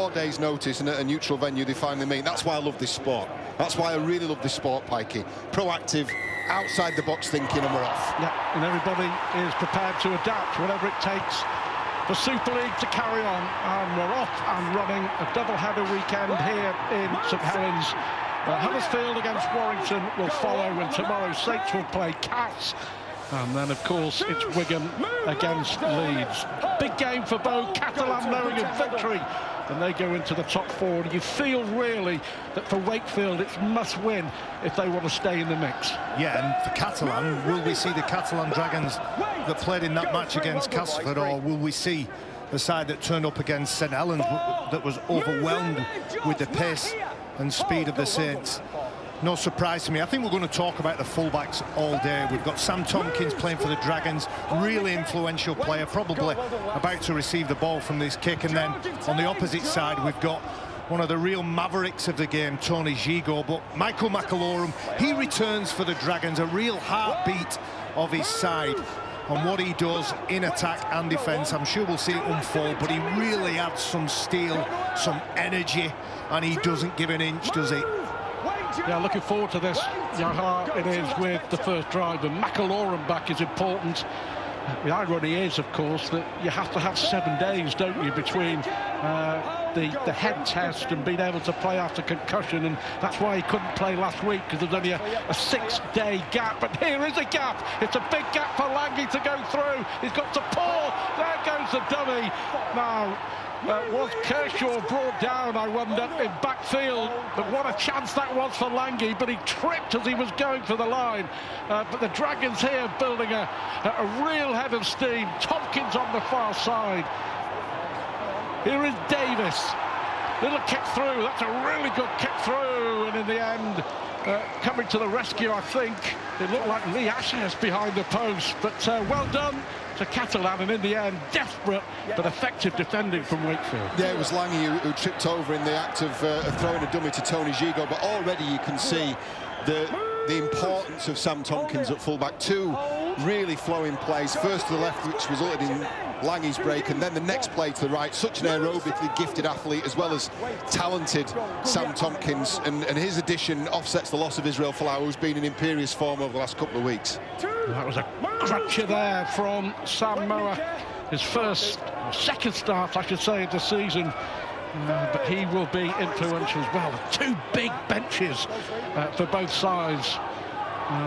4 days' notice and at a neutral venue they finally meet. That's why I love this sport. That's why I really love this sport, Pikey. Proactive, outside the box thinking, and we're off. Yeah, and everybody is prepared to adapt, whatever it takes for Super League to carry on. And we're off and running a double-header weekend here in St Helens. Huddersfield against Warrington will follow, and tomorrow Saints will play Cats. And then, of course, it's Wigan against Leeds. Big game for both. Catalans knowing a victory, and they go into the top 4. And you feel really that for Wakefield it's must win if they want to stay in the mix. Yeah, and for Catalan, will we see the Catalan Dragons that played in that match against Castleford, or will we see the side that turned up against St Helens that was overwhelmed with the pace and speed of the Saints? No surprise to me. I think we're going to talk about the fullbacks all day. We've got Sam Tompkins playing for the Dragons, really influential player, probably about to receive the ball from this kick. And then on the opposite side, we've got one of the real mavericks of the game, Tony Gigot. But Michael McAlorum, he returns for the Dragons, a real heartbeat of his side. And what he does in attack and defence, I'm sure we'll see it unfold, but he really adds some steel, some energy, and he doesn't give an inch, does he? Yeah, looking forward to this. You know how it is with the first drive, and McAlorum back is important. The irony is, of course, that you have to have 7 days, don't you, between the head test and being able to play after concussion, and that's why he couldn't play last week, because there's only a 6-day gap. But here is a gap. It's a big gap for Lange to go through. He's got to pull. There goes the dummy. Now, was Kershaw brought down, I wonder, in backfield? But what a chance that was for Lange, but he tripped as he was going for the line. But the Dragons here building a real head of steam. Tompkins on the far side. Here is Davis. Little kick through. That's a really good kick through. And in the end, coming to the rescue, I think, it looked like Lee Ashes behind the post. But well done to Catalan, and in the end, desperate but effective defending from Wakefield. Yeah, it was Lange who tripped over in the act of throwing a dummy to Tony Gigot, but already you can see the importance of Sam Tompkins at fullback. 2 really flowing plays, first to the left, which resulted in Lange's break, and then the next play to the right. Such an aerobically gifted athlete, as well as talented Sam Tompkins, and his addition offsets the loss of Israel Folau, who's been in imperious form over the last couple of weeks. That was a cruncher there from Sam Moa. His second start, I should say, of the season. But he will be influential as well. 2 big benches for both sides.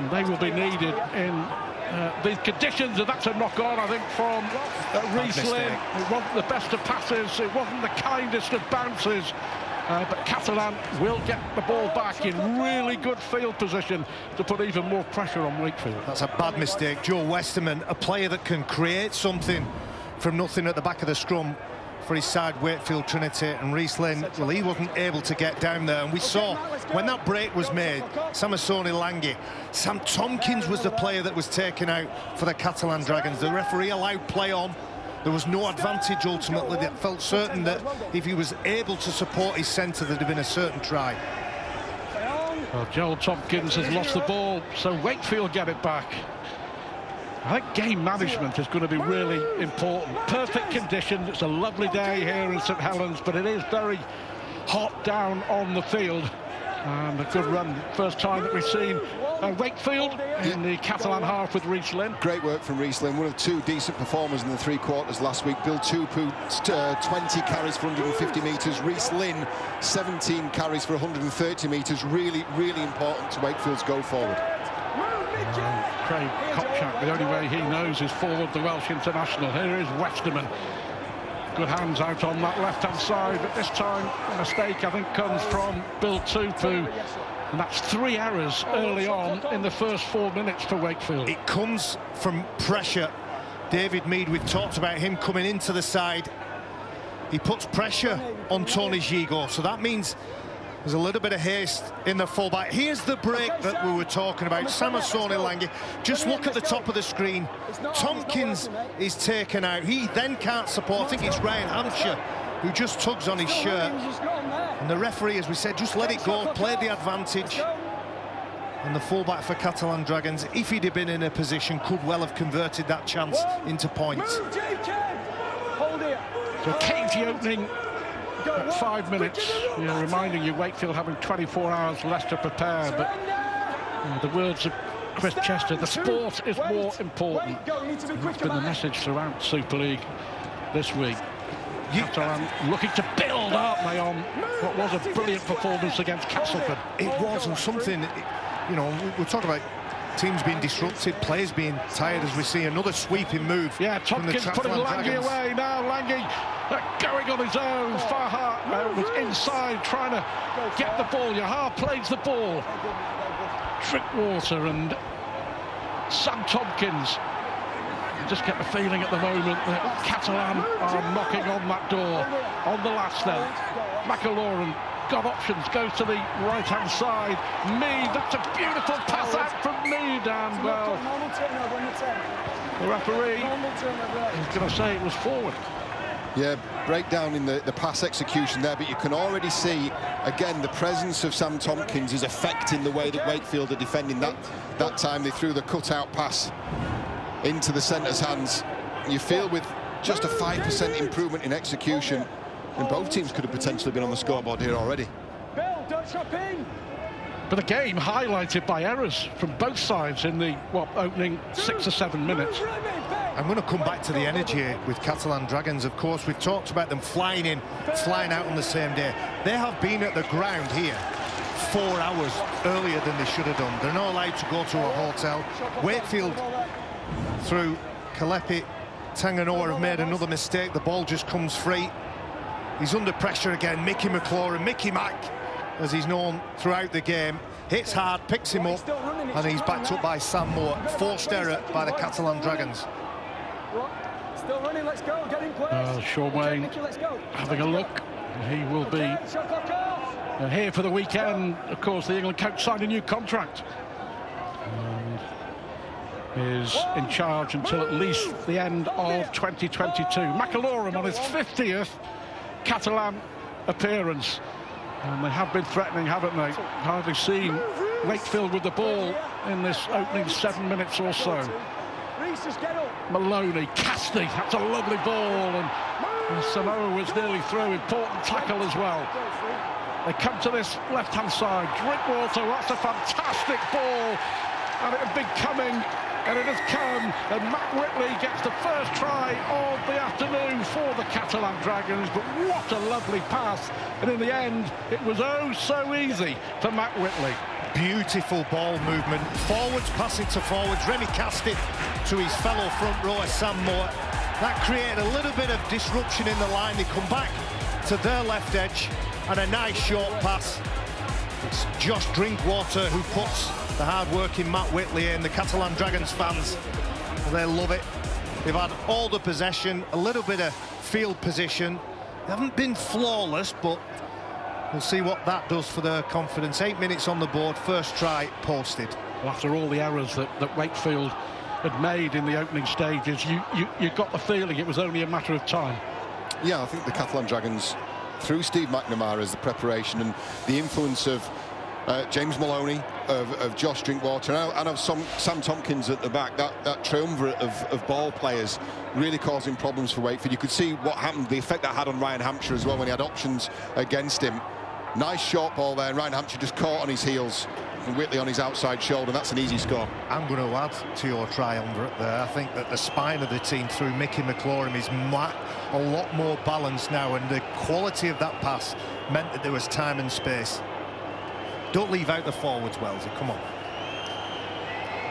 They will be needed in these conditions, and that's a knock-on, I think, from Riesling. It wasn't the best of passes, it wasn't the kindest of bounces. But Catalan will get the ball back in really good field position to put even more pressure on Wakefield. That's a bad mistake. Joe Westerman, a player that can create something from nothing at the back of the scrum for his side, Wakefield Trinity, and Riesling, well, he wasn't able to get down there. And we saw when that break was made, Samasoni Lange, Sam Tompkins was the player that was taken out for the Catalan Dragons. The referee allowed play on. There was no advantage ultimately. That felt certain that if he was able to support his centre, there'd have been a certain try. Well, Joel Tompkins has lost the ball, so Wakefield get it back. I think game management is going to be really important. Perfect conditions. It's a lovely day here in St Helens, but it is very hot down on the field. And a good run. First time that we've seen Wakefield in the Catalan half with Riesling. Great work from Riesling, one of 2 decent performers in the 3 quarters last week. Bill Tupu, 20 carries for 150 metres. Riesling, 17 carries for 130 metres. Really, really important to Wakefield's go forward. Craig Kopchak, the only way he knows is forward, the Welsh international. Here is Westerman. Good hands out on that left-hand side, but this time a mistake, I think, comes from Bill Tupu. And that's 3 errors early on in the first 4 minutes for Wakefield. It comes from pressure. David Mead, we've talked about him coming into the side. He puts pressure on Tony Gigot, so that means there's a little bit of haste in the fullback. Here's the break that we were talking about. Samasoni Lange, just look at the top of the screen. Tompkins is taken out. He then can't support. I think it's Ryan Hampshire who just tugs on his shirt. And the referee, as we said, just let it go, played the advantage. And the fullback for Catalan Dragons, if he'd have been in a position, could well have converted that chance into points. So cagey opening At 5 minutes, reminding you Wakefield having 24 hours less to prepare, but the words of Chris Chester, the sport is more important. That's been the message throughout Super League this week. Catalan looking to build, aren't they, on what was a brilliant performance against Castleford. It was, and something, we're talking about teams being disrupted, players being tired, as we see another sweeping move. Yeah, Tompkins putting Lange away now. Lange going on his own. Farhar was inside trying to get the ball. Yahar plays the ball. Drinkwater and Sam Tompkins. You just get the feeling at the moment that Catalan are knocking on that door. On the last then, McAloran got options, goes to the right-hand side. Mead, that's a beautiful pass out from Mead, and well, the referee is going to say it was forward. Yeah, breakdown in the pass execution there, but you can already see, again, the presence of Sam Tompkins is affecting the way that Wakefield are defending. That time they threw the cut-out pass into the centre's hands. You feel with just a 5% improvement in execution, and both teams could have potentially been on the scoreboard here already. But the game highlighted by errors from both sides in the opening 6 or 7 minutes. I'm going to come back to the energy with Catalan Dragons. Of course, we've talked about them flying in, flying out on the same day. They have been at the ground here 4 hours earlier than they should have done. They're not allowed to go to a hotel. Wakefield, through Kalepi, Tanganoa, have made another mistake. The ball just comes free. He's under pressure again. Mickey McLaurin, Mickey Mac, as he's known throughout the game, hits hard, picks him up, and he's backed up by Sam Moore. Forced error by the Catalan Dragons. Still running, let's go, get in place. Sean Wayne having a look. He will be here for the weekend. Of course, the England coach signed a new contract. And is in charge until at least the end of 2022. McAloran on his 50th Catalan appearance. And they have been threatening, haven't they? Hardly seen Wakefield with the ball in this opening 7 minutes or so. Maloney, Casti, that's a lovely ball, and Samoa was nearly through. Important tackle as well. They come to this left-hand side. Drinkwater, that's a fantastic ball, and it had been coming, and it has come, and Matt Whitley gets the first try of the afternoon for the Catalan Dragons. But what a lovely pass, and in the end it was oh so easy for Matt Whitley. Beautiful ball movement, forwards passing to forwards. Remy Casti to his fellow front rower Sam Moore. That created a little bit of disruption in the line. They come back to their left edge, and a nice short pass. It's Josh Drinkwater who puts the hard-working Matt Whitley in. The Catalan Dragons fans, they love it. They've had all the possession, a little bit of field position. They haven't been flawless, but we'll see what that does for their confidence. 8 minutes on the board, first try posted. Well, after all the errors that Wakefield had made in the opening stages, you got the feeling it was only a matter of time. Yeah, I think the Catalan Dragons, through Steve McNamara as the preparation and the influence of James Maloney, of Josh Drinkwater, and of Sam Tompkins at the back, that triumvirate of ball players really causing problems for Wakefield. You could see what happened, the effect that had on Ryan Hampshire as well when he had options against him. Nice short ball there, and Ryan Hampshire just caught on his heels, and Whitley on his outside shoulder. That's an easy score. I'm going to add to your triumvirate there. I think that the spine of the team through Mickey McLaurin is a lot more balanced now, and the quality of that pass meant that there was time and space. Don't leave out the forwards, Wellesley, come on.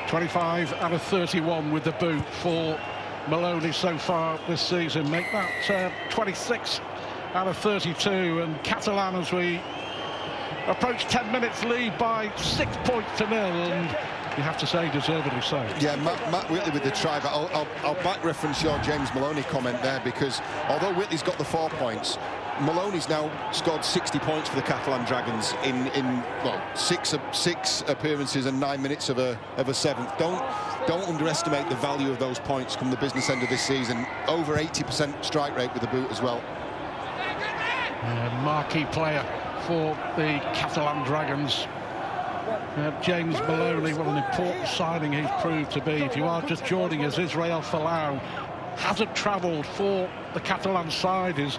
25 out of 31 with the boot for Maloney so far this season. Make that 26 out of 32, and Catalan, as we approach 10 minutes, lead by 6 points to 0, and you have to say deservedly so. Yeah, Matt Whitley with the try, but I'll back reference your James Maloney comment there, because although Whitley's got the 4 points, Maloney's now scored 60 points for the Catalan Dragons in six appearances and 9 minutes of a 7th. Don't underestimate the value of those points come the business end of this season. Over 80% strike rate with the boot as well. Marquee player for the Catalan Dragons. James Maloney, what an important signing he's proved to be. If you are just joining us, Israel Folau hasn't travelled for the Catalan side. His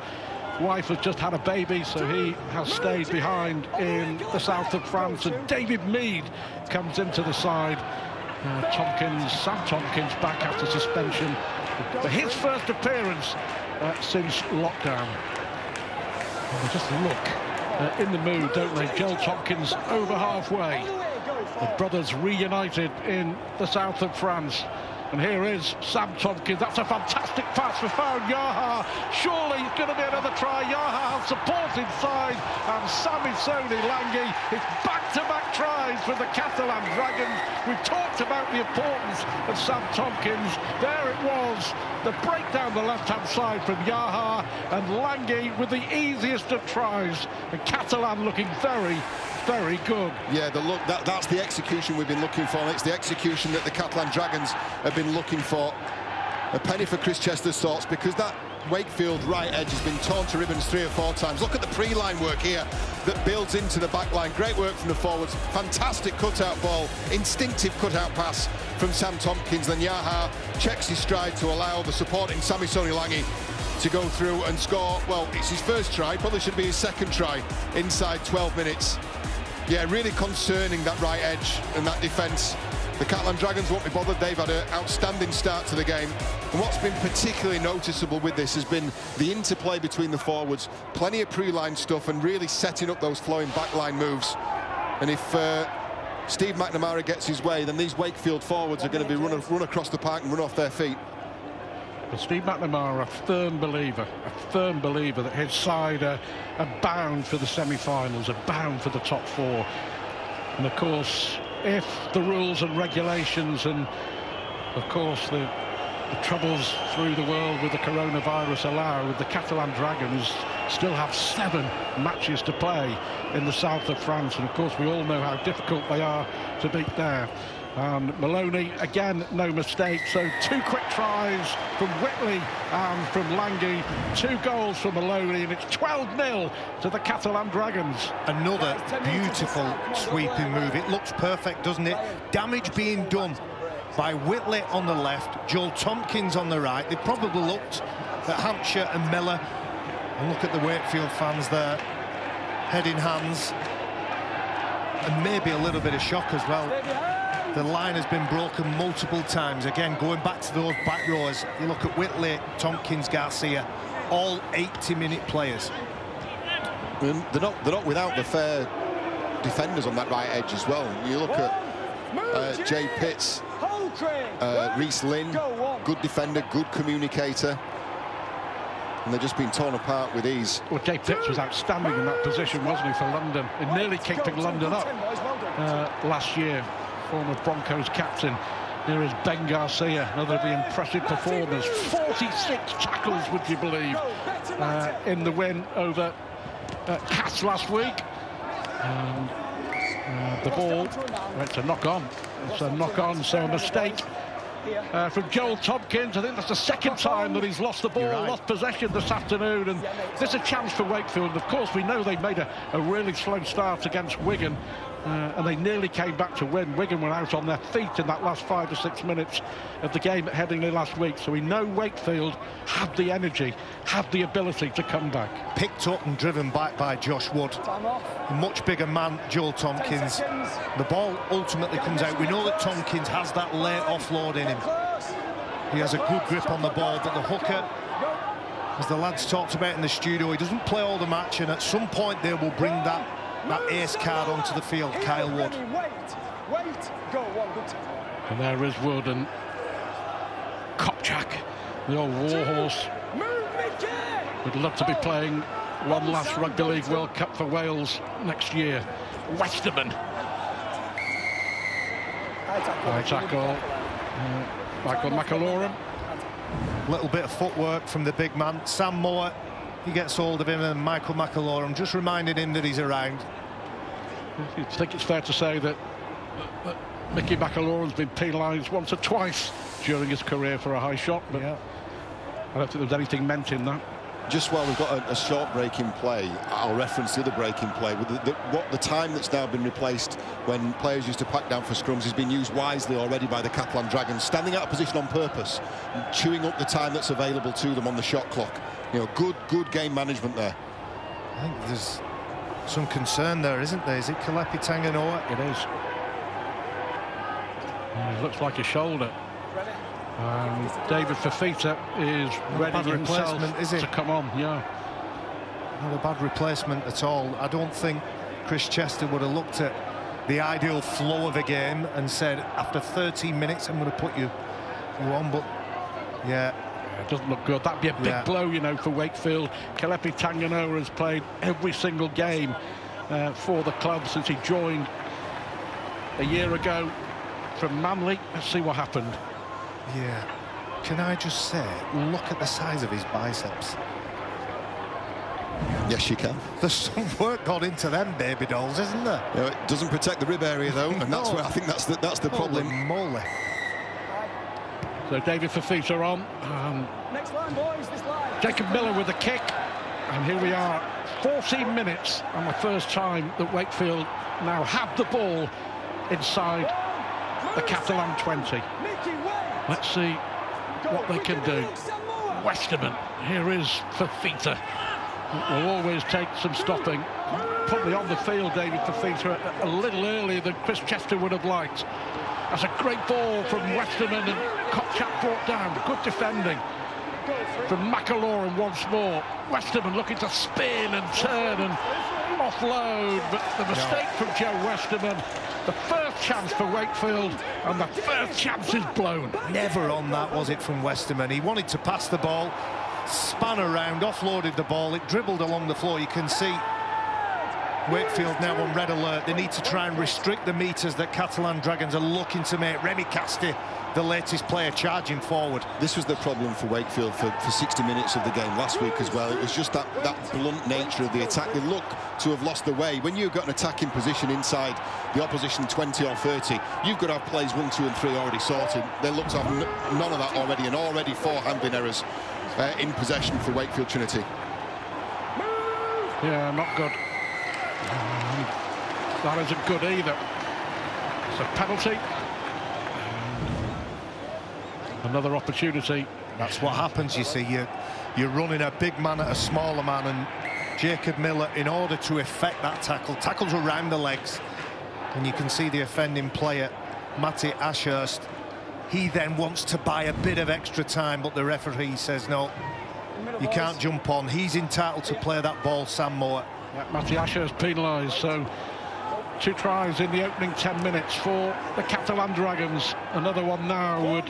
wife has just had a baby, so he has stayed behind in the south of France. And David Mead comes into the side. Sam Tompkins back after suspension for his first appearance since lockdown. They just look in the mood, don't they? Joel Tompkins over halfway. The brothers reunited in the south of France. And here is Sam Tompkins. That's a fantastic pass for Found Yaha. Surely it's going to be another try. Yaha has support inside. And Samisoni Langhi, it's back-to-back tries for the Catalan Dragons. We've talked about the importance of Sam Tompkins. There it was. The break down the left-hand side from Yaha. And Langhi with the easiest of tries. And Catalan looking very good. Yeah, that's the execution we've been looking for. It's the execution that the Catalan Dragons have been looking for. A penny for Chris Chester's thoughts, because that Wakefield right edge has been torn to ribbons 3 or 4 times. Look at the pre-line work here that builds into the back line. Great work from the forwards. Fantastic cut-out ball. Instinctive cut-out pass from Sam Tompkins. Then Yaha checks his stride to allow the supporting Samisoni Langhi to go through and score. Well, it's his first try. Probably should be his second try inside 12 minutes. Yeah, really concerning, that right edge and that defence. The Catalan Dragons won't be bothered. They've had an outstanding start to the game. And what's been particularly noticeable with this has been the interplay between the forwards. Plenty of pre-line stuff and really setting up those flowing backline moves. And if Steve McNamara gets his way, then these Wakefield forwards are going to be run across the park and run off their feet. But Steve McNamara, a firm believer that his side are bound for the semi-finals, are bound for the top 4. And of course, if the rules and regulations and of course the troubles through the world with the coronavirus allow, the Catalan Dragons still have 7 matches to play in the south of France. And of course, we all know how difficult they are to beat there. And Maloney, again, no mistake. So 2 quick tries from Whitley and from Langhi. 2 goals from Maloney, and it's 12-0 to the Catalan Dragons. Another beautiful sweeping move. It looks perfect, doesn't it? Damage being done by Whitley on the left, Joel Tompkins on the right. They probably looked at Hampshire and Miller. And look at the Wakefield fans there, head in hands. And maybe a little bit of shock as well. The line has been broken multiple times. Again, going back to those back rows, you look at Whitley, Tompkins, Garcia, all 80-minute players. And they're not without the fair defenders on that right edge as well. You look at Jay Pitts, Reece Lynn, good defender, good communicator. And they're just being torn apart with ease. Well, Jay Pitts was outstanding in that position, wasn't he, for London? He nearly keeping London up last year. Former Broncos captain. There is Ben Garcia, another of the impressive performers. 46 tackles, would you believe, in the win over Cats last week. And the ball, it's a knock-on. It's a knock-on, so a mistake from Joel Tompkins. I think that's the 2nd time that he's lost the ball, lost possession this afternoon. And there's a chance for Wakefield. And of course, we know they made a really slow start against Wigan. And they nearly came back to win. Wigan were out on their feet in that last 5 or 6 minutes of the game at Headingley last week. So we know Wakefield had the energy, had the ability to come back. Picked up and driven back by Josh Wood. A much bigger man, Joel Tompkins. The ball ultimately comes out. We know that Tompkins has that late offload in him. He has a good grip on the ball, but the hooker, as the lads talked about in the studio, he doesn't play all the match, and at some point they will bring that ace card onto the field, Kyle Wood. And there is Wood and Kopchak, the old warhorse. Would love to be playing one last Rugby League World Cup for Wales next year. Westerman. High tackle. Michael McAlorum. Little bit of footwork from the big man. Sam Moore, he gets hold of him, and Michael McAlorum just reminded him that he's around. I think it's fair to say that Mickey McAlorum's been penalised once or twice during his career for a high shot, but I don't think there's anything meant in that. Just while we've got a short break in play, I'll reference the other break in play. With the time that's now been replaced when players used to pack down for scrums has been used wisely already by the Catalan Dragons, standing out of position on purpose and chewing up the time that's available to them on the shot clock. You know, good game management there. I think there's some concern there, isn't there? Is it Kalepi Tanganoa? It is. It looks like a shoulder. David Fafita is ready himself to come on. Yeah. Not a bad replacement at all. I don't think Chris Chester would have looked at the ideal flow of a game and said, after 13 minutes, I'm going to put you on. But yeah, it doesn't look good. That'd be a big blow, you know, for Wakefield. Kalepi Tanganoa has played every single game for the club since he joined a year ago from Manly. Let's see what happened. Yeah. Can I just say, look at the size of his biceps. Yes, you can. There's some work gone into them baby dolls, isn't there? You know, it doesn't protect the rib area though, and that's where I think that's the problem. Holy moly. So David Fafita on. Next line, boys, this line. Jacob Miller with the kick, and here we are, 14 minutes, and the first time that Wakefield now have the ball inside the Catalan 20. Let's see what they can do. Westerman, here is Fafita. Will always take some stopping. Probably on the field, David Fafita, a little earlier than Chris Chester would have liked. That's a great ball from Westerman, and Kopchak brought down. Good defending from McAlorum once more. Westerman looking to spin and turn and offload, but the mistake from Joe Westerman. The first chance for Wakefield, and the first chance is blown. Never on that, was it, from Westerman? He wanted to pass the ball, spun around, offloaded the ball, it dribbled along the floor. You can see Wakefield now on red alert. They need to try and restrict the metres that Catalan Dragons are looking to make. Remy Casti, the latest player, charging forward. This was the problem for Wakefield for 60 minutes of the game last week as well. It was just that blunt nature of the attack. They look to have lost the way. When you've got an attacking position inside the opposition 20 or 30, you've got to have plays 1, 2 and 3 already sorted. They look to have none of that already, and already 4 handling errors in possession for Wakefield Trinity. Yeah, not good. That isn't good either. It's a penalty. Another opportunity. That's what happens, you see. You're running a big man at a smaller man, and Jacob Miller, in order to effect that tackles around the legs, and you can see the offending player, Matty Ashurst. He then wants to buy a bit of extra time, but the referee says no, you can't jump on. He's entitled to play that ball, Sam Moore. Yeah, Matty Ashurst penalised, so 2 tries in the opening 10 minutes for the Catalan Dragons. Another one now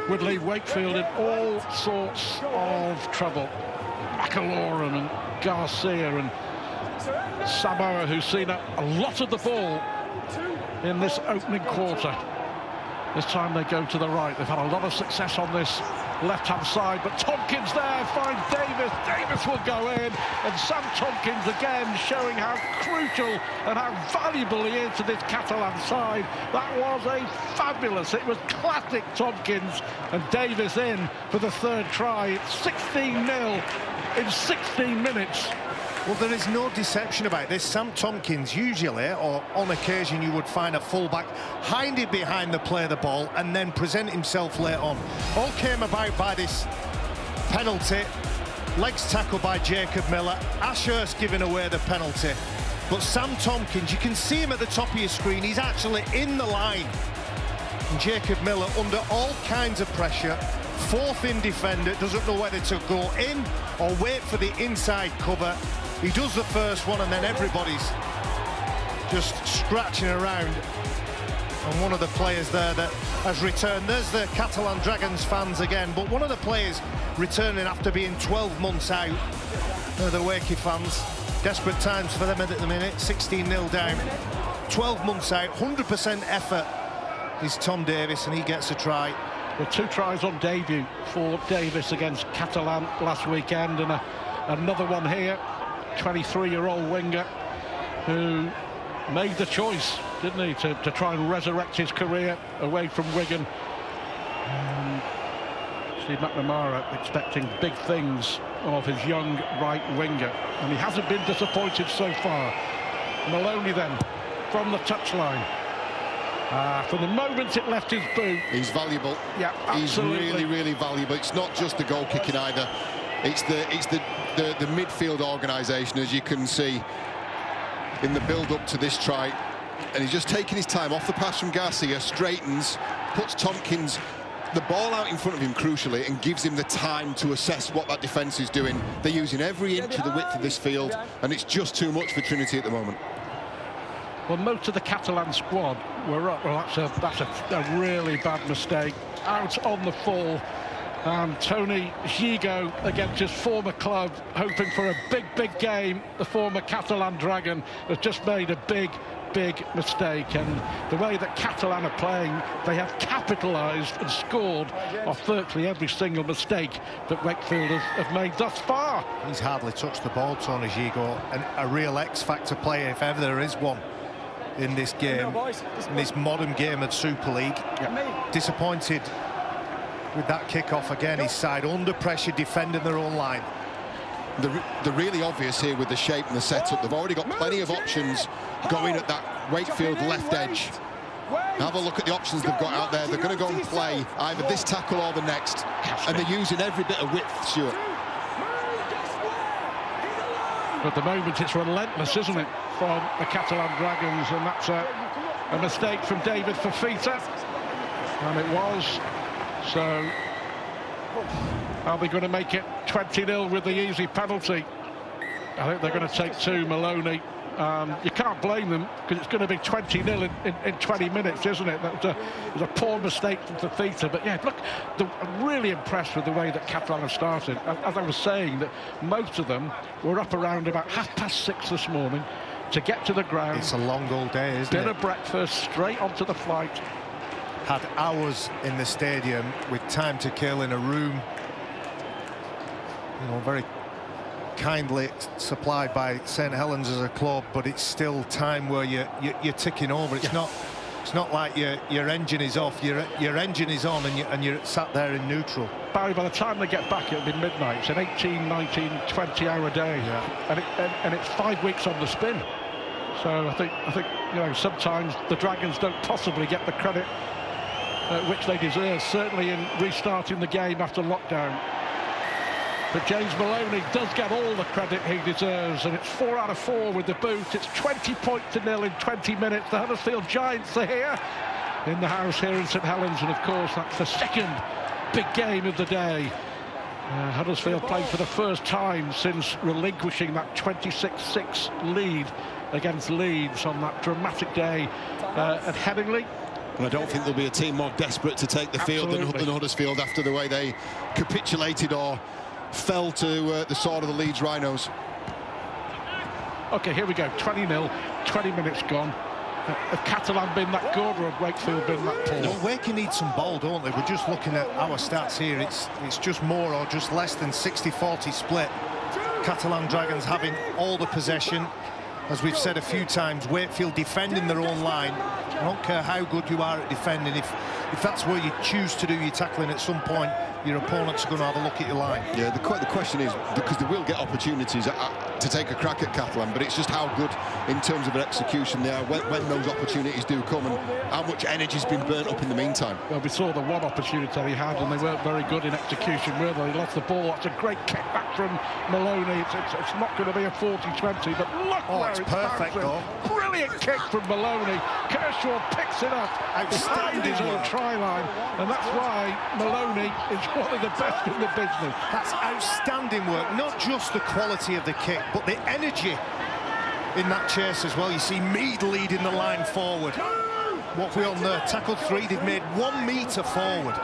would leave Wakefield in all sorts of trouble. McAlorum and Garcia and Samoa, who's seen a lot of the ball in this opening quarter. This time they go to the right. They've had a lot of success on this left-hand side, but Tompkins there finds Davis. Davis will go in, and Sam Tompkins again showing how crucial and how valuable he is to this Catalan side. That was it was classic Tompkins, and Davis in for the 3rd try. It's 16-0 in 16 minutes. Well, there is no deception about this. Sam Tompkins, usually, or on occasion, you would find a fullback hiding behind the play of the ball and then present himself late on. All came about by this penalty. Legs tackled by Jacob Miller. Ashurst giving away the penalty. But Sam Tompkins, you can see him at the top of your screen. He's actually in the line. And Jacob Miller, under all kinds of pressure, 4th in defender, doesn't know whether to go in or wait for the inside cover. He does the first one, and then everybody's just scratching around. And one of the players there that has returned, there's the Catalan Dragons fans again, but one of the players returning after being 12 months out. The Wakey fans, desperate times for them at the minute, 16-0 down. 12 months out, 100% effort is Tom Davis, and he gets a try. With 2 tries on debut for Davis against Catalan last weekend, and another one here. 23-year-old winger who made the choice, didn't he, to try and resurrect his career away from Wigan. Steve McNamara expecting big things of his young right winger, and he hasn't been disappointed so far. Maloney then from the touchline. For the moment it left his boot. He's valuable. Yeah, absolutely. He's really, really valuable. It's not just the goal kicking either. It's the midfield organisation, as you can see in the build-up to this try. And he's just taking his time off the pass from Garcia, straightens, puts Tompkins the ball out in front of him crucially, and gives him the time to assess what that defence is doing. They're using every inch of the width of this field, and it's just too much for Trinity at the moment. Well, most of the Catalan squad were up. Well, that's a really bad mistake. Out on the fall. And Tony Gigo against his former club, hoping for a big game. The former Catalan Dragon has just made a big mistake, and the way that Catalan are playing, they have capitalised and scored off virtually every single mistake that Wakefield have made thus far. He's hardly touched the ball, Tony Gigo, and a real X-factor player, if ever there is one, in this game, in this modern game of Super League. Yeah. Disappointed with that kick-off again. His side under pressure, defending their own line. They're really obvious here with the shape and the setup. They've already got plenty of options going at that Wakefield left edge. Have a look at the options they've got out there. They're going to go and play either this tackle or the next, and they're using every bit of width, Stuart. At the moment, it's relentless, isn't it, from the Catalan Dragons, and that's a mistake from David Fafita, and it was. So, are they going to make it 20-0 with the easy penalty? I think they're going to take two. Maloney. You can't blame them, because it's going to be 20-0 in 20 minutes, isn't it? That was a poor mistake from Fafita. But yeah, look, I'm really impressed with the way that Catalan have started. As I was saying, that most of them were up around about 6:30 this morning to get to the ground. It's a long old day, isn't it? Dinner, breakfast, straight onto the flight. Had hours in the stadium with time to kill in a room, you know, very kindly supplied by St Helens as a club, but it's still time where you're ticking over. It's not like your engine is off. Your engine is on, and you're sat there in neutral. Barry, by the time they get back, it'll be midnight. It's an 18, 19, 20-hour day, and it's 5 weeks on the spin. So I think you know, sometimes the Dragons don't possibly get the credit which they deserve, certainly in restarting the game after lockdown. But James Maloney does get all the credit he deserves, and it's 4 out of 4 with the boot. It's 20-0 in 20 minutes. The Huddersfield Giants are here in the house here in St Helens, and of course that's the second big game of the day. Huddersfield playing for the first time since relinquishing that 26-6 lead against Leeds on that dramatic day at Headingley. And I don't think there'll be a team more desperate to take the field than Huddersfield after the way they capitulated or fell to the sword of the Leeds Rhinos. OK, here we go. 20-0, 20 minutes gone. Have Catalan been that good, or have Wakefield been that poor? Well, Wakey need some ball, don't they? We're just looking at our stats here. It's just more or just less than 60-40 split. Catalan Dragons having all the possession. As we've said a few times, Wakefield defending their own line. I don't care how good you are at defending. If that's where you choose to do your tackling, at some point your opponents are going to have a look at your line. Yeah, the question is, because they will get opportunities to take a crack at Catalan, but it's just how good in terms of their execution they are when those opportunities do come, and how much energy's been burnt up in the meantime. Well, we saw the one opportunity they had, and they weren't very good in execution, were they? They lost the ball. That's a great kick back from Maloney. It's not going to be a 40-20, but look where it's perfect, though. Brilliant kick from Maloney. Kershaw picks it up. Outstanding on the try line, and that's why Maloney is one of the best in the business. That's outstanding work. Not just the quality of the kick, but the energy in that chase as well. You see Mead leading the line forward. What we on there? Tackled 3. They've made 1 metre forward.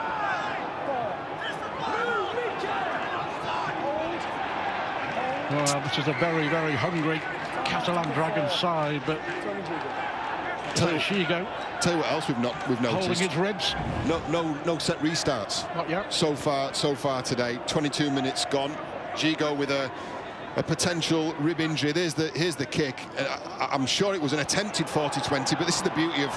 Well, this is a very, very hungry Catalan Dragon side, but Tell you what else we've noticed. Holding his ribs. No set restarts. Not yet. So far today. 22 minutes gone. Gigo with a potential rib injury. Here's the kick. I'm sure it was an attempted 40-20, but this is the beauty of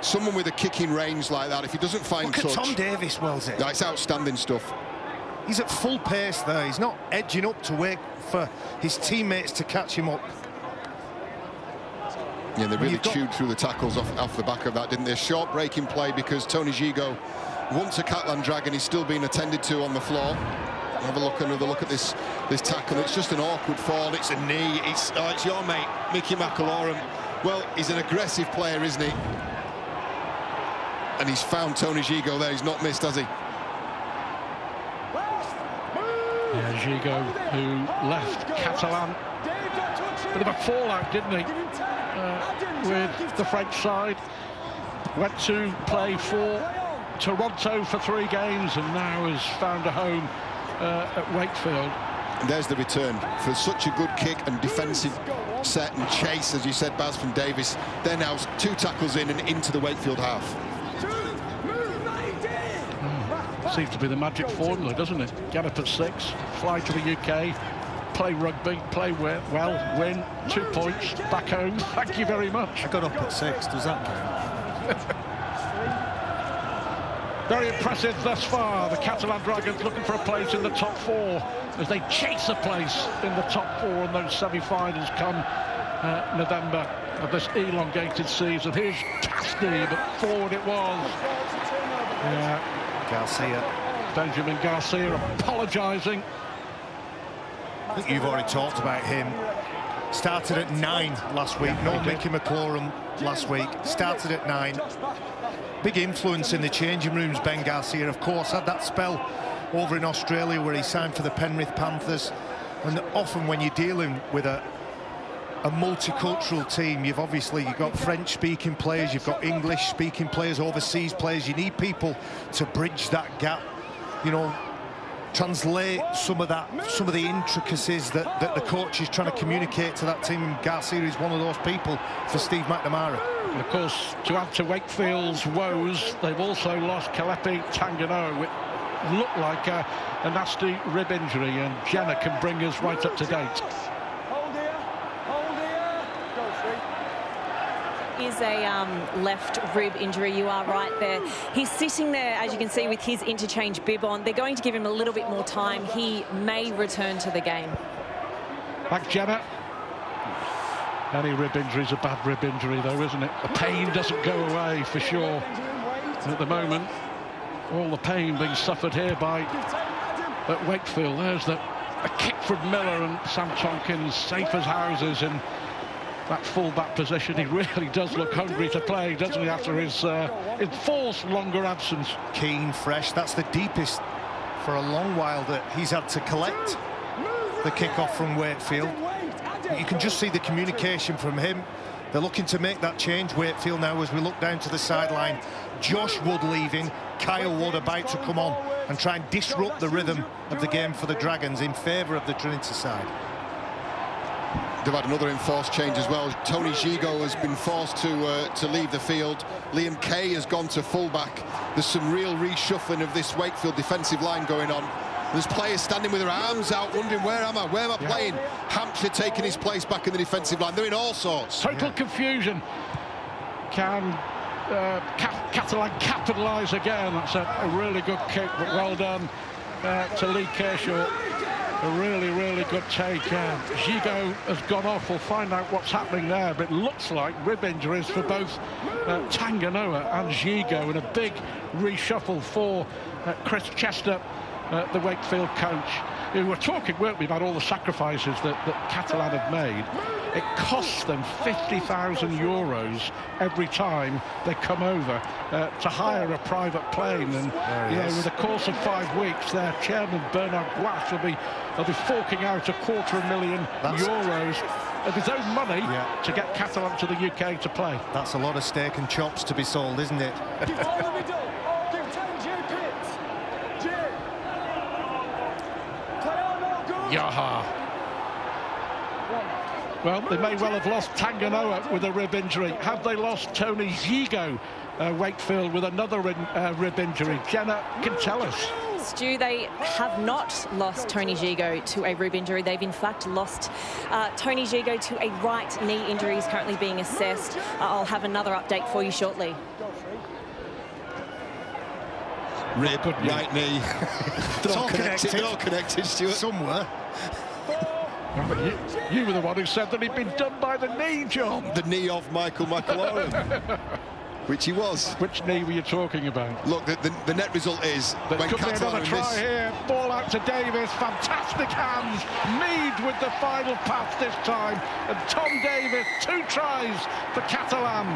someone with a kicking range like that. If he doesn't find touch. Look at Tom Davis, Wells. It's outstanding stuff. He's at full pace there. He's not edging up to wait for his teammates to catch him up. Yeah, they really chewed through the tackles off the back of that, didn't they? A short breaking play because Tony Gigo, once a Catalan Dragon, he's still being attended to on the floor. Have another look at this tackle. It's just an awkward fall. It's a knee. It's your mate, Mickey McAlorum. Well, he's an aggressive player, isn't he? And he's found Tony Gigot there. He's not missed, has he? Yeah, Gigot, who left Catalan. Bit of a fallout, didn't he? With the French side. Went to play for Toronto for 3 games and now has found a home at Wakefield. And there's the return for such a good kick and defensive set and chase, as you said, Baz, from Davis. They're now 2 tackles in and into the Wakefield half. Seems to be the magic formula, doesn't it? Get up at 6, fly to the UK, play rugby, play well, win, 2 points, back home. Thank you very much. I got up at 6, does that count? Very impressive thus far. The Catalan Dragons looking for a place in the top 4 as they chase a place in the top 4 in those semi-finals come November of this elongated season. Here's Castille, but forward it was. Yeah. Garcia. Benjamin Garcia apologising. I think you've already talked about him. Started at 9 last week. No Mickey McAlorum last week. Started at 9. Big influence in the changing rooms, Ben Garcia, of course. Had that spell over in Australia where he signed for the Penrith Panthers. And often when you're dealing with a multicultural team, you've got French-speaking players, you've got English-speaking players, overseas players. You need people to bridge that gap, you know, translate some of the intricacies that the coach is trying to communicate to that team. And Garcia is one of those people for Steve McNamara. And of course, to add to Wakefield's woes, they've also lost Kalepi Tanganoa, which looked like a nasty rib injury, and Jenna can bring us right up to date. Is a left rib injury. You are right there. He's sitting there, as you can see, with his interchange bib on. They're going to give him a little bit more time. He may return to the game. Thanks, Jenna. Any rib injury is a bad rib injury, though, isn't it? The pain doesn't go away, for sure. And at the moment, all the pain being suffered here by at Wakefield. There's a kick from Miller, and Sam Tompkins safe as houses in that full-back position. He really does look hungry to play, doesn't he, after his enforced longer absence. Keen, fresh. That's the deepest for a long while that he's had to collect the kick-off from Wakefield. You can just see the communication from him. They're looking to make that change, Wakefield, now, as we look down to the sideline. Josh Wood leaving, Kyle Wood about to come on and try and disrupt the rhythm of the game for the Dragons in favour of the Trinity side. They've had another enforced change as well. Tony Gigot has been forced to leave the field. Liam Kay has gone to fullback. There's some real reshuffling of this Wakefield defensive line going on. There's players standing with their arms out, wondering, where am I playing? Hampshire taking his place back in the defensive line. They're in all sorts. Total confusion. Can Catalan capitalise again? That's a really good kick, but well done to Lee Kershaw. A really, really good take. Gigot has gone off. We'll find out what's happening there, but it looks like rib injuries for both Tanganoa and Gigot, and a big reshuffle for Chris Chester, the Wakefield coach. We were talking, weren't we, about all the sacrifices that Catalan have made. It costs them €50,000 every time they come over to hire a private plane. And over the course of 5 weeks, their chairman Bernard Gouache will be forking out €250,000 of his own money to get Catalan to the UK to play. That's a lot of steak and chops to be sold, isn't it? Yaha. Well, they may well have lost Tanganoa with a rib injury. Have they lost Tony Gigot, Wakefield, with another rib injury? Jenna can tell us. Stu, they have not lost Tony Gigot to a rib injury. They've in fact lost Tony Gigot to a right knee injury. He's currently being assessed. I'll have another update for you shortly. Rib, right knee. They're all connected, Stuart. Somewhere. You were the one who said that he'd been done by the knee, John. The knee of Michael McAlorum. Which he was. Which knee were you talking about? Look, the net result is There when could be Catalan another try here. Ball out to Davis. Fantastic hands. Mead with the final pass this time. And Tom Davis, 2 tries for Catalan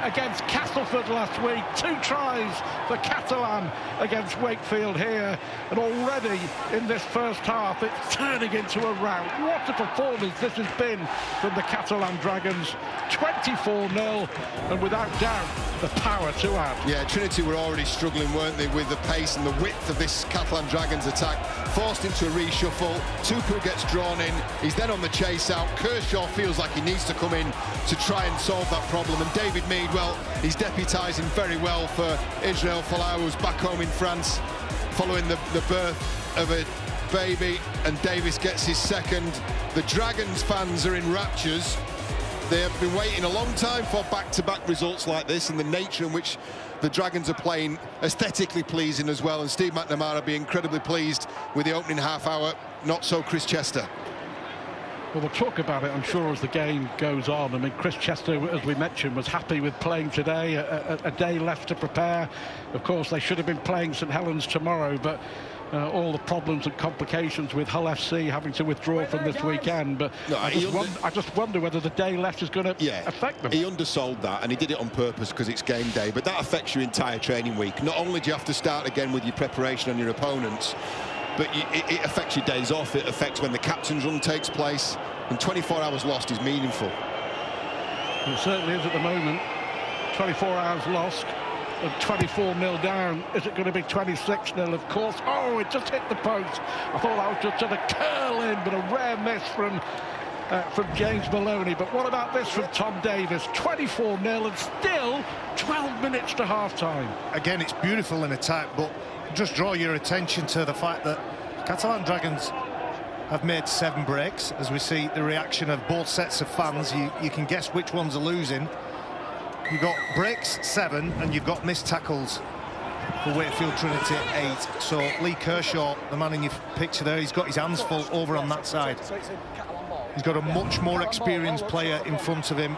against Castleford last week. 2 tries for Catalan against Wakefield here. And already in this first half, it's turning into a rout. What a performance this has been from the Catalan Dragons. 24-0, and without doubt, the power to add. Yeah, Trinity were already struggling, weren't they, with the pace and the width of this Catalan Dragons attack. Forced into a reshuffle. Tuchel gets drawn in. He's then on the chase out. Kershaw feels like he needs to come in to try and solve that problem. And David Mead, well, he's deputising very well for Israel Folau, who's back home in France following the birth of a baby. And Davis gets his second. The Dragons fans are in raptures. They have been waiting a long time for back-to-back results like this, and the nature in which the Dragons are playing aesthetically pleasing as well. And Steve McNamara will be incredibly pleased with the opening half hour. Not so Chris Chester. Well, we'll talk about it, I'm sure, as the game goes on. I mean, Chris Chester, as we mentioned, was happy with playing today. A day left to prepare. Of course, they should have been playing St Helens tomorrow, but all the problems and complications with Hull FC having to withdraw from this weekend. But no, I just wonder whether the day left is going to affect them. He undersold that, and he did it on purpose because it's game day. But that affects your entire training week. Not only do you have to start again with your preparation on your opponents, but it affects your days off. It affects when the captain's run takes place. And 24 hours lost is meaningful. It certainly is at the moment. 24 hours lost. And 24-0 down. Is it going to be 26-0? Of course. Oh, it just hit the post. I thought that was just a curl in, but a rare miss from James Maloney. But what about this from Tom Davis? 24-0 and still 12 minutes to half-time. Again, it's beautiful in attack, but just draw your attention to the fact that Catalan Dragons have made 7 breaks. As we see the reaction of both sets of fans, you can guess which ones are losing. You've got breaks 7 and you've got missed tackles for Wakefield Trinity 8. So Lee Kershaw, the man in your picture there, he's got his hands full over on that side. He's got a much more experienced player in front of him.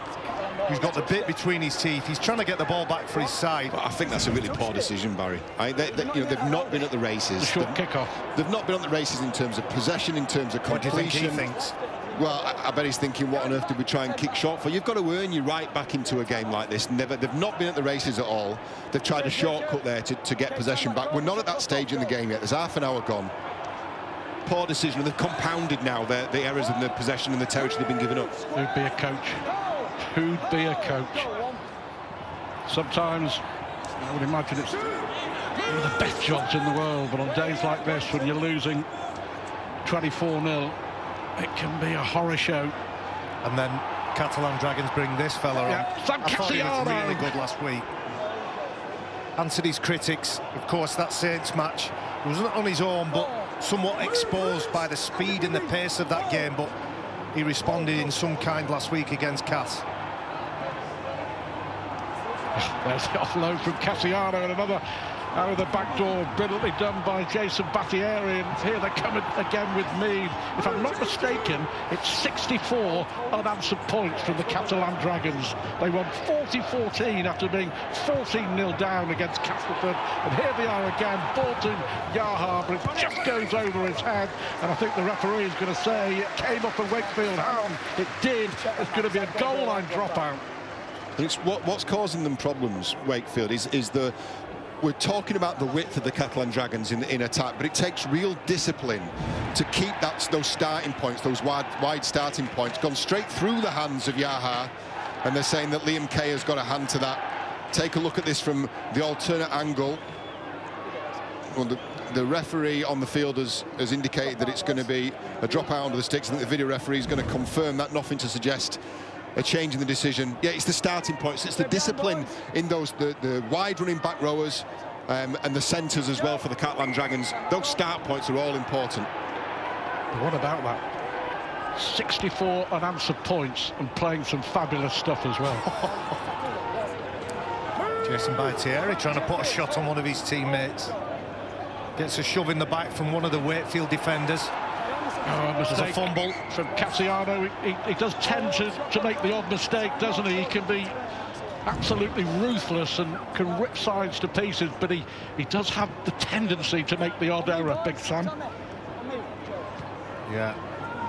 He's got the bit between his teeth. He's trying to get the ball back for his side. But I think that's a really poor decision, Barry. They've not been at the races. The short kick-off. They've not been at the races in terms of possession, in terms of completion. What do you think he thinks? Well, I bet he's thinking, what on earth did we try and kick short for? You've got to earn your right back into a game like this. They've not been at the races at all. They've tried a shortcut there to get possession back. We're not at that stage in the game yet. There's half an hour gone. Poor decision. They've compounded now the errors in the possession and the territory they've been giving up. Who'd be a coach? Who'd be a coach? Sometimes I would imagine it's one of the best jobs in the world, but on days like this, when you're losing 24-0, it can be a horror show. And then Catalan Dragons bring this fella on. I thought he was really good last week. Answered his critics. Of course, that Saints match wasn't on his own, but somewhat exposed by the speed and the pace of that game. But he responded in some kind last week against Cass. There's the offload from Cassiano, and another out of the back door, brilliantly done by Jason Battieri. And here they come again with Mead. If I'm not mistaken, it's 64 unanswered points from the Catalan Dragons. They won 40-14 after being 14-0 down against Castleford. And here they are again, Bolton Yaha, but it just goes over his head. And I think the referee is going to say it came off a Wakefield hand. It did. It's going to be a goal line dropout. It's what's causing them problems, Wakefield, is we're talking about the width of the Catalan Dragons in attack, but it takes real discipline to keep those starting points, those wide starting points, gone straight through the hands of Yaha, and they're saying that Liam Kay has got a hand to that. Take a look at this from the alternate angle. Well, the referee on the field has indicated that it's going to be a drop out onto the sticks. I think the video referee is going to confirm that, nothing to suggest a change in the decision. Yeah, it's the starting points, it's the discipline in those the wide running back rowers and the centres as well for the Catalan Dragons. Those start points are all important. But what about that? 64 unanswered points and playing some fabulous stuff as well. Jason Battieri trying to put a shot on one of his teammates. Gets a shove in the back from one of the Wakefield defenders. There's a fumble from Cassiano. He does tend to make the odd mistake, doesn't he? He can be absolutely ruthless and can rip sides to pieces, but he does have the tendency to make the odd error, Big Sam. Yeah,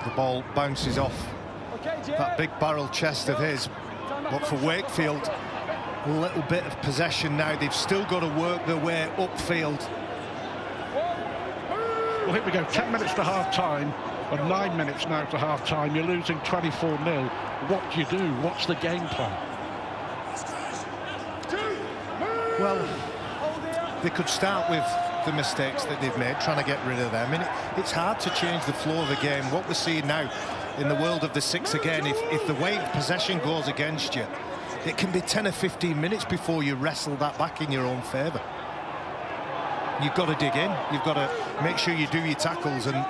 the ball bounces off that big barrel chest of his. But for Wakefield, a little bit of possession now. They've still got to work their way upfield. Well, here we go, 10 minutes to half-time, or 9 minutes now to half-time. You're losing 24-0. What do you do? What's the game plan? Well, they could start with the mistakes that they've made, trying to get rid of them. It's hard to change the flow of the game. What we're seeing now in the world of the six again, if the way of possession goes against you, it can be 10 or 15 minutes before you wrestle that back in your own favour. You've got to dig in. You've got to make sure you do your tackles and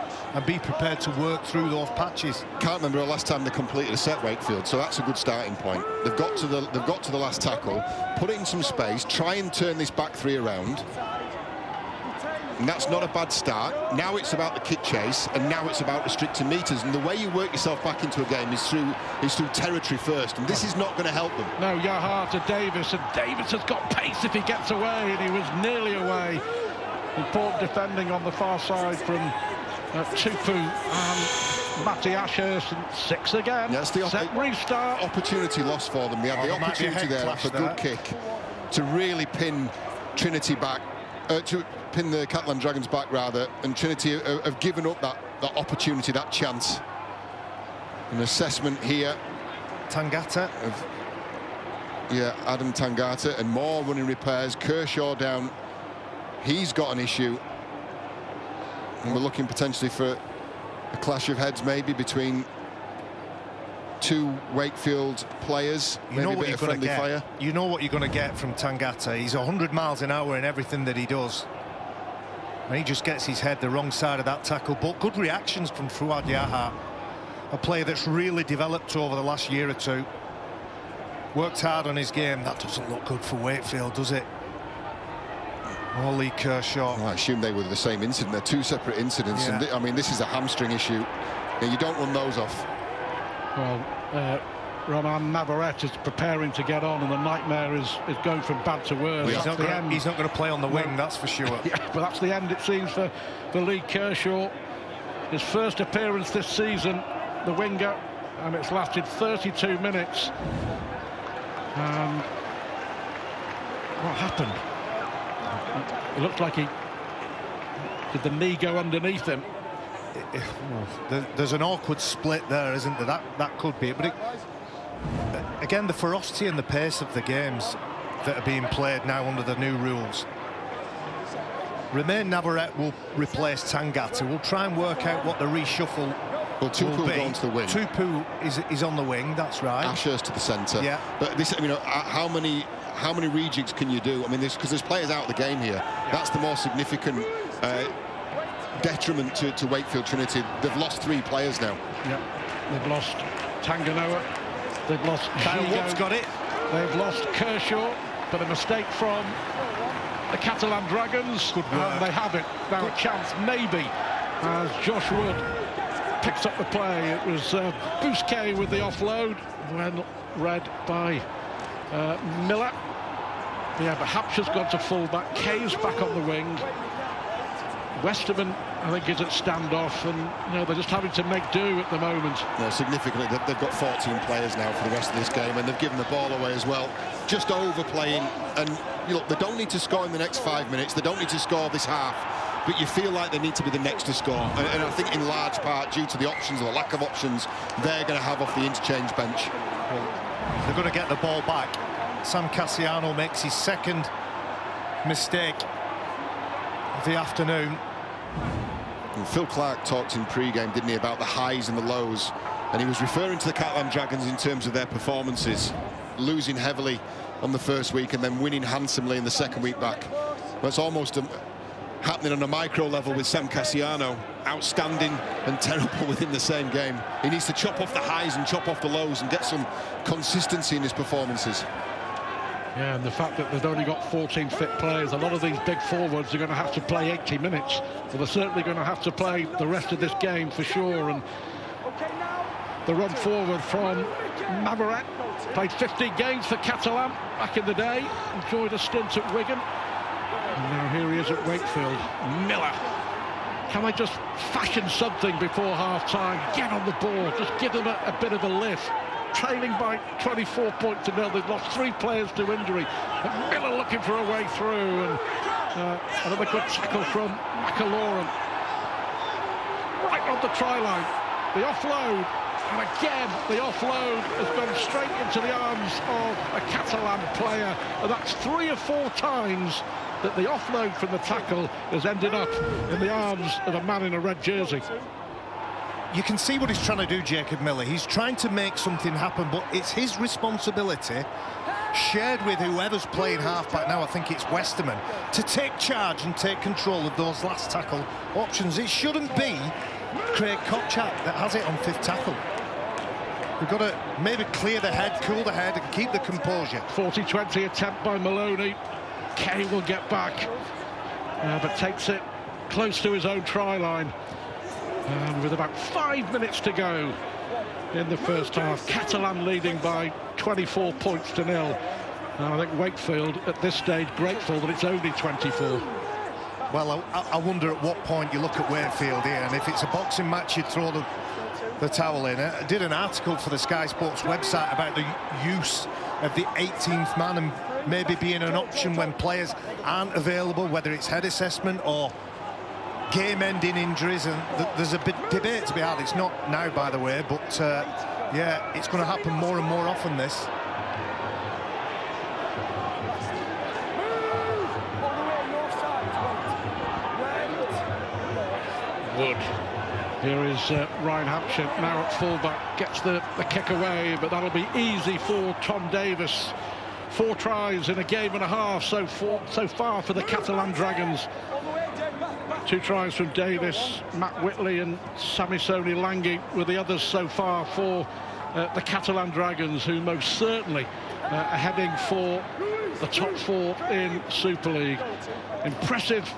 be prepared to work through those patches. Can't remember the last time they completed a set, Wakefield, so that's a good starting point. They've got to the last tackle, put it in some space, try and turn this back three around. And that's not a bad start. Now it's about the kick chase, and now it's about restricting meters. And the way you work yourself back into a game is through territory first, and this is not going to help them. No, Yaha to Davis, and Davis has got pace if he gets away, and he was nearly away. Important defending on the far side from Tupu and Matty Ashurst, and 6 again. That's the set restart. Opportunity lost for them. They had the opportunity there off a good kick to really pin Trinity back, to pin the Catalan Dragons back rather, and Trinity have given up that opportunity, that chance. An assessment here. Tangata. Adam Tangata, and more running repairs. Kershaw down. He's got an issue. And we're looking potentially for a clash of heads maybe between two Wakefield players. You know maybe what a bit you're of friendly going to get. fire. You know what you're going to get from Tangata. He's 100 miles an hour in everything that he does. And he just gets his head the wrong side of that tackle. But good reactions from Fouad Yaha, a player that's really developed over the last year or two. Worked hard on his game. That doesn't look good for Wakefield, does it? Ollie Kershaw. Well, I assume they were the same incident. They're two separate incidents. Yeah. And I mean, this is a hamstring issue. You don't run those off. Well, Roman Navarrete is preparing to get on, and the nightmare is going from bad to worse. Well, he's not going to play on the wing, that's for sure. Yeah, but that's the end, it seems, for Lee Kershaw. His first appearance this season, the winger, and it's lasted 32 minutes. And what happened? It looked like did the knee go underneath him? There's an awkward split there, isn't there? That could be it. But again, the ferocity and the pace of the games that are being played now under the new rules. Romain Navarrete will replace Tangata. We'll try and work out what the reshuffle Well, Tupu will be. going to the wing. Tupu is on the wing, that's right. Ashurst to the centre. Yeah. But this, you know, how many rejigs can you do? I mean, because there's players out of the game here. Yeah. That's the more significant detriment to Wakefield Trinity. They've lost 3 players now. Yeah. They've lost Tanganoa. They've lost What's got it? They've lost Kershaw, but a mistake from the Catalan Dragons. Good work. And they have it. Now a chance, maybe, as Josh Wood picks up the play. It was Bousquet with the offload, when read by Miller. Yeah, but Hapsher's gone to full-back. Kay's back on the wing. Westerman, I think, is at standoff, and you know, they're just having to make do at the moment. No, significantly, they've got 14 players now for the rest of this game, and they've given the ball away as well. Just overplaying, and you know, they don't need to score in the next 5 minutes. They don't need to score this half, but you feel like they need to be the next to score. And I think in large part, due to the options or the lack of options, they're going to have off the interchange bench. Well, they're going to get the ball back. Sam Cassiano makes his second mistake of the afternoon. And Phil Clark talked in pre-game, didn't he, about the highs and the lows, and he was referring to the Catalan Dragons in terms of their performances, losing heavily on the first week and then winning handsomely in the second week back. That's almost happening on a micro level with Sam Cassiano, outstanding and terrible within the same game. He needs to chop off the highs and chop off the lows and get some consistency in his performances. Yeah, and the fact that they've only got 14 fit players, a lot of these big forwards are going to have to play 80 minutes. Well, they're certainly going to have to play the rest of this game for sure. And the run forward from Navarrete. Played 15 games for Catalan back in the day. Enjoyed a stint at Wigan. And now here he is at Wakefield. Miller. Can they just fashion something before half-time? Get on the ball. Just give them a bit of a lift. Trailing by 24 points to 0. They've lost 3 players to injury. And Miller looking for a way through. And another good tackle from McAlorum. Right on the try line. The offload. And again, the offload has gone straight into the arms of a Catalan player. And that's 3 or 4 times that the offload from the tackle has ended up in the arms of a man in a red jersey. You can see what he's trying to do, Jacob Miller. He's trying to make something happen, but it's his responsibility, shared with whoever's playing halfback now. I think it's Westerman, to take charge and take control of those last tackle options. It shouldn't be Craig Kopchak that has it on 5th tackle. We've got to maybe clear the head, cool the head, and keep the composure. 40-20 attempt by Maloney. Kay will get back, but takes it close to his own try line. And with about 5 minutes to go in the first half, Catalan leading by 24 points to 0. And I think Wakefield at this stage grateful that it's only 24. Well, I wonder at what point you look at Wakefield here, and if it's a boxing match, you throw the towel in. I did an article for the Sky Sports website about the use of the 18th man and maybe being an option when players aren't available, whether it's head assessment or game-ending injuries, and there's a bit debate to be had. It's not now, by the way, but yeah, it's going to happen more and more often, this. Wood. Here is Ryan Hampshire now at fullback, gets the kick away, but that'll be easy for Tom Davis. 4 tries in a game and a half so far for the Catalan Dragons. 2 tries from Davis, Matt Whitley and Samisoni Langi were the others so far for the Catalan Dragons, who most certainly are heading for the top 4 in Super League. Impressive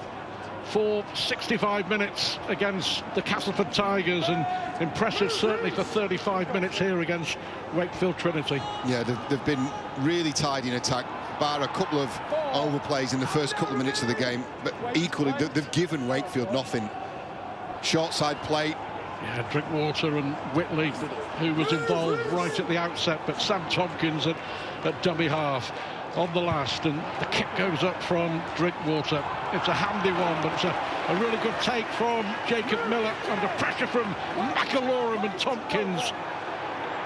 for 65 minutes against the Castleford Tigers, and impressive certainly for 35 minutes here against Wakefield Trinity. Yeah, they've been really tidy in attack, bar a couple of overplays in the first couple of minutes of the game, but equally they've given Wakefield nothing. Short side play. Yeah, Drinkwater and Whitley, who was involved right at the outset, but Sam Tompkins at dummy half on the last, and the kick goes up from Drinkwater. It's a handy one, but it's a really good take from Jacob Miller under pressure from McAlorum and Tompkins.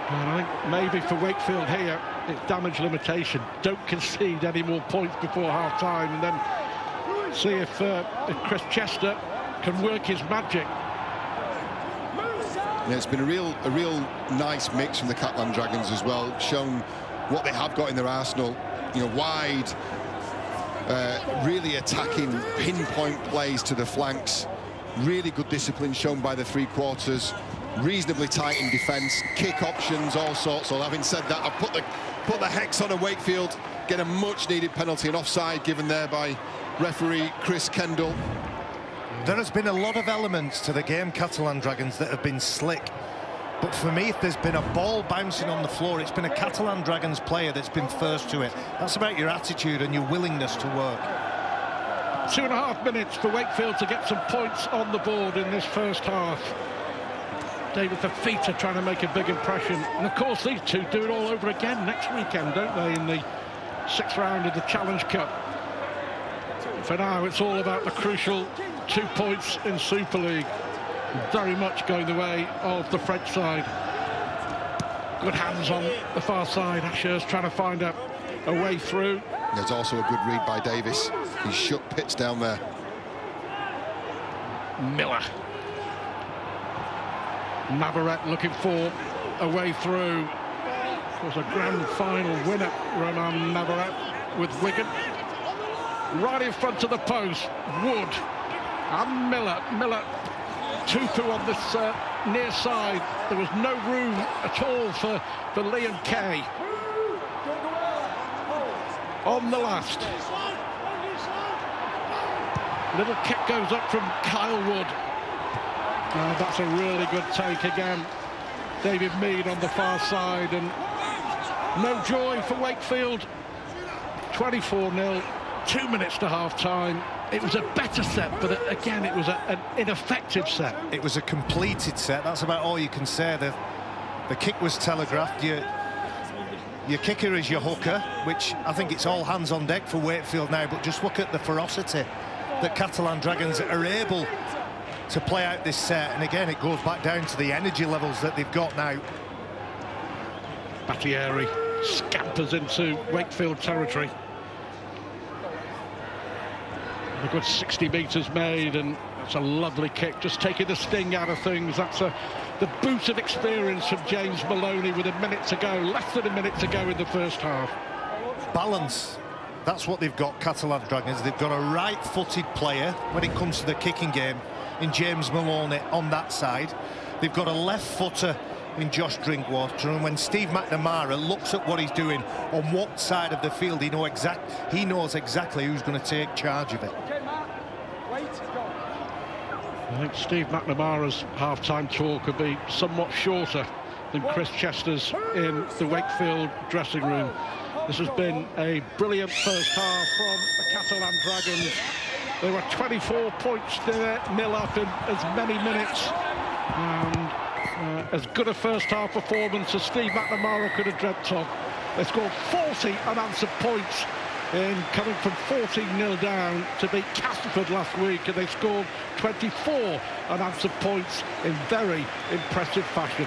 And I think maybe for Wakefield here, it's damage limitation. Don't concede any more points before half-time, and then see if Chris Chester can work his magic. Yeah, it's been a real nice mix from the Catalan Dragons as well, shown what they have got in their arsenal. You know, wide, really attacking pinpoint plays to the flanks. Really good discipline shown by the 3 quarters. Reasonably tight in defence, kick options, all sorts. So having said that, I've put the hex on a Wakefield, get a much-needed penalty, and offside given there by referee Chris Kendall. There has been a lot of elements to the game, Catalan Dragons, that have been slick. But for me, if there's been a ball bouncing on the floor, it's been a Catalan Dragons player that's been first to it. That's about your attitude and your willingness to work. 2.5 minutes for Wakefield to get some points on the board in this first half. David Fafita trying to make a big impression. And of course, these two do it all over again next weekend, don't they, in the 6th round of the Challenge Cup. For now, it's all about the crucial 2 points in Super League. Very much going the way of the French side. Good hands on the far side. Asher's trying to find a way through. There's also a good read by Davis. He shut Pitts down there. Miller. Navarrete looking for a way through. Of course, a grand final winner, Roman Navarrete with Wigan. Right in front of the post, Wood and Miller. Miller, Tupu on this near side. There was no room at all for Liam Kay. On the last. Little kick goes up from Kyle Wood. That's a really good take again. David Mead on the far side, and no joy for Wakefield. 24-0, 2 minutes to half-time. It was a better set, but again, it was an ineffective set. It was a completed set. That's about all you can say. The kick was telegraphed. Your kicker is your hooker, which I think it's all hands on deck for Wakefield now, but just look at the ferocity that Catalan Dragons are able to play out this set. And again, it goes back down to the energy levels that they've got now. Battieri scampers into Wakefield territory. A good 60 metres made, and that's a lovely kick, just taking the sting out of things. That's the boot of experience from James Maloney with a minute to go, less than a minute to go in the first half. Balance, that's what they've got, Catalan Dragons. They've got a right-footed player when it comes to the kicking game in James Maloney on that side. They've got a left footer in Josh Drinkwater, and when Steve McNamara looks at what he's doing on what side of the field, he knows exactly who's going to take charge of it. I think Steve McNamara's half-time talk could be somewhat shorter than Chris Chester's in the Wakefield dressing room. This has been a brilliant first half from the Catalan Dragons. They were 24 points nil up in as many minutes, and as good a first half performance as Steve McNamara could have dreamt of. They scored 40 unanswered points in coming from 14-0 down to beat Castleford last week, and they scored 24 unanswered points in very impressive fashion.